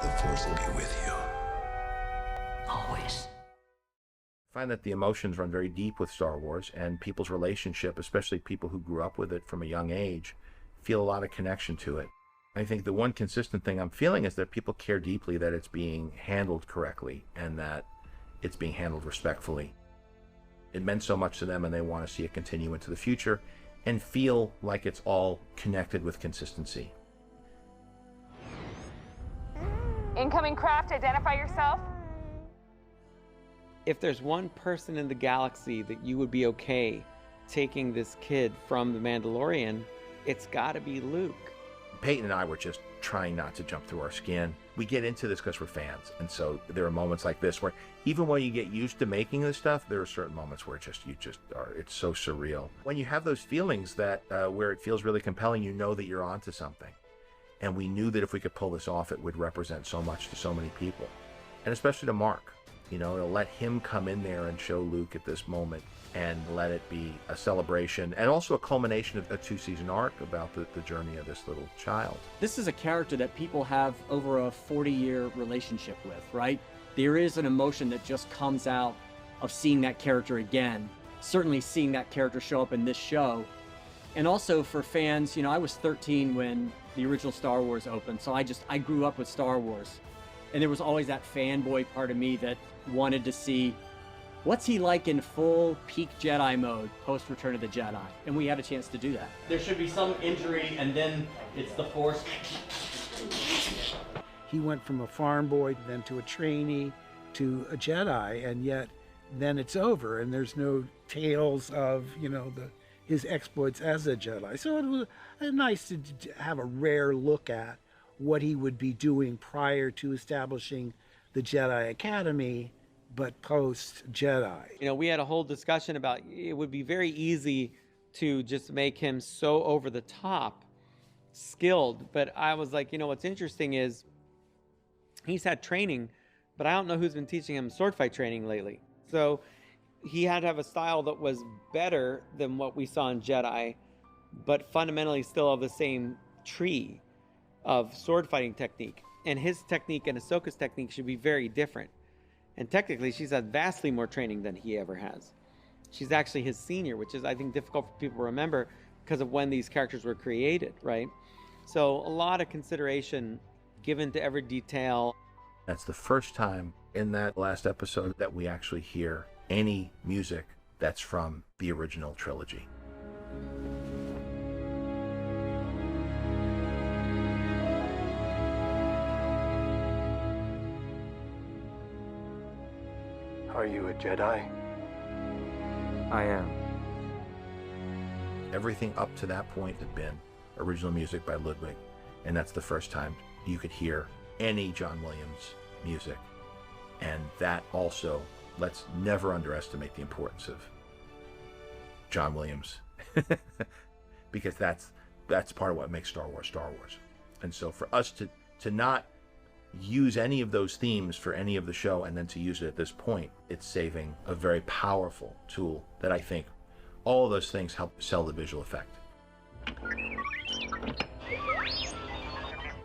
The Force will be with you. Always. I find that the emotions run very deep with Star Wars, and people's relationship, especially people who grew up with it from a young age, feel a lot of connection to it. I think the one consistent thing I'm feeling is that people care deeply that it's being handled correctly and that it's being handled respectfully. It meant so much to them, and they want to see it continue into the future and feel like it's all connected with consistency. Incoming craft, identify yourself. If there's one person in the galaxy that you would be okay taking this kid from the Mandalorian, it's got to be Luke. Peyton and I were just trying not to jump through our skin. We get into this because we're fans, and so there are moments like this where even when you get used to making this stuff, there are certain moments where you just are, it's so surreal. When you have those feelings that where it feels really compelling, you know that you're onto something. And we knew that if we could pull this off, it would represent so much to so many people, and especially to Mark. You know, to let him come in there and show Luke at this moment and let it be a celebration and also a culmination of a 2-season arc about the journey of this little child. This is a character that people have over a 40-year relationship with, right? There is an emotion that just comes out of seeing that character again, certainly seeing that character show up in this show. And also for fans, you know, I was 13 when the original Star Wars opened, so I grew up with Star Wars. And there was always that fanboy part of me that wanted to see what's he like in full peak Jedi mode post Return of the Jedi, and we had a chance to do that. There should be some injury, and then it's the Force. He went from a farm boy then to a trainee to a Jedi, and yet then it's over, and there's no tales of, you know, his exploits as a Jedi. So it was nice to have a rare look at what he would be doing prior to establishing the Jedi Academy, but post-Jedi. You know, we had a whole discussion about it would be very easy to just make him so over the top skilled, but I was like, you know, what's interesting is he's had training, but I don't know who's been teaching him sword fight training lately. So he had to have a style that was better than what we saw in Jedi, but fundamentally still of the same tree of sword fighting technique. And his technique and Ahsoka's technique should be very different. And technically, she's had vastly more training than he ever has. She's actually his senior, which is, I think, difficult for people to remember because of when these characters were created, right? So a lot of consideration given to every detail. That's the first time in that last episode that we actually hear any music that's from the original trilogy. Are you a Jedi? I am. Everything up to that point had been original music by Ludwig, and that's the first time you could hear any John Williams music. And that also, let's never underestimate the importance of John Williams, because that's part of what makes Star Wars Star Wars. And so for us to not use any of those themes for any of the show and then to use it at this point, it's saving a very powerful tool that I think all of those things help sell the visual effect.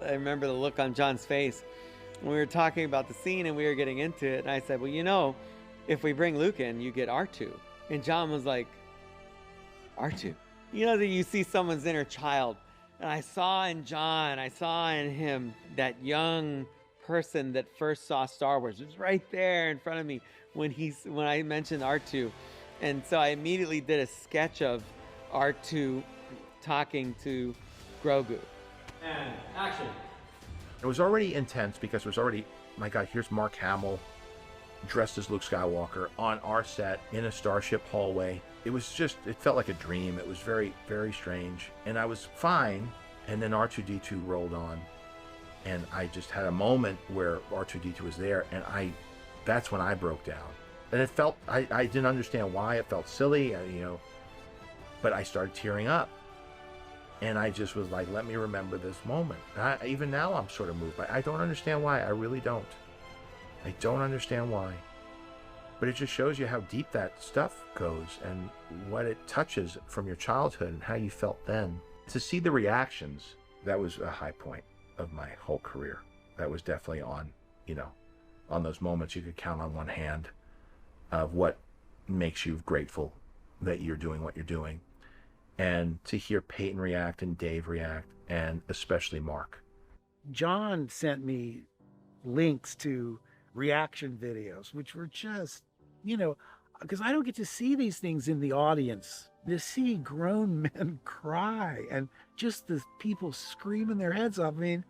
I remember the look on John's face when we were talking about the scene and we were getting into it, and I said, well, you know, if we bring Luke in, you get R2. And John was like, R2? You know that you see someone's inner child. And I saw in John, I saw in him that young person that first saw Star Wars. It was right there in front of me when I mentioned R2. And so I immediately did a sketch of R2 talking to Grogu. And action. It was already intense because it was already, my God, here's Mark Hamill dressed as Luke Skywalker on our set in a starship hallway. It was just, it felt like a dream. It was very, very strange. And I was fine. And then R2-D2 rolled on. And I just had a moment where R2-D2 was there. And that's when I broke down. And it felt, I didn't understand why. It felt silly, but I started tearing up. And I just was like, let me remember this moment. Even now I'm sort of moved by it. I don't understand why. I really don't. I don't understand why. But it just shows you how deep that stuff goes and what it touches from your childhood and how you felt then. To see the reactions, that was a high point of my whole career. that was definitely on, you know, on those moments you could count on one hand of what makes you grateful that you're doing what you're doing. And to hear Peyton react and Dave react, and especially Mark. Jon sent me links to reaction videos, which were just, you know, because I don't get to see these things in the audience. To see grown men cry and just the people screaming their heads off. I mean,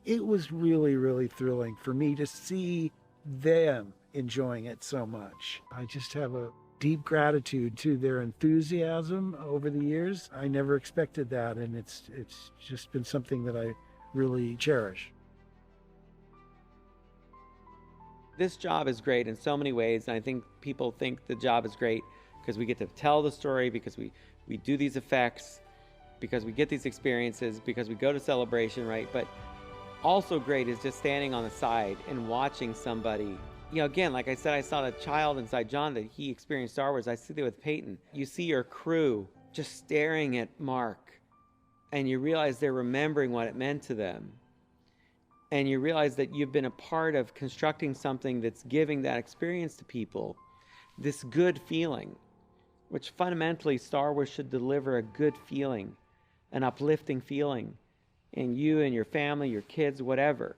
it was really, really thrilling for me to see them enjoying it so much. I just have a deep gratitude to their enthusiasm over the years. I never expected that, and it's just been something that I really cherish. This job is great in so many ways, and I think people think the job is great because we get to tell the story, because we do these effects, because we get these experiences, because we go to Celebration, right? But also great is just standing on the side and watching somebody. You know, again, like I said, I saw the child inside Jon that he experienced Star Wars. I see that with Peyton. You see your crew just staring at Mark, and you realize they're remembering what it meant to them. And you realize that you've been a part of constructing something that's giving that experience to people, this good feeling, which fundamentally Star Wars should deliver a good feeling, an uplifting feeling in you and your family, your kids, whatever.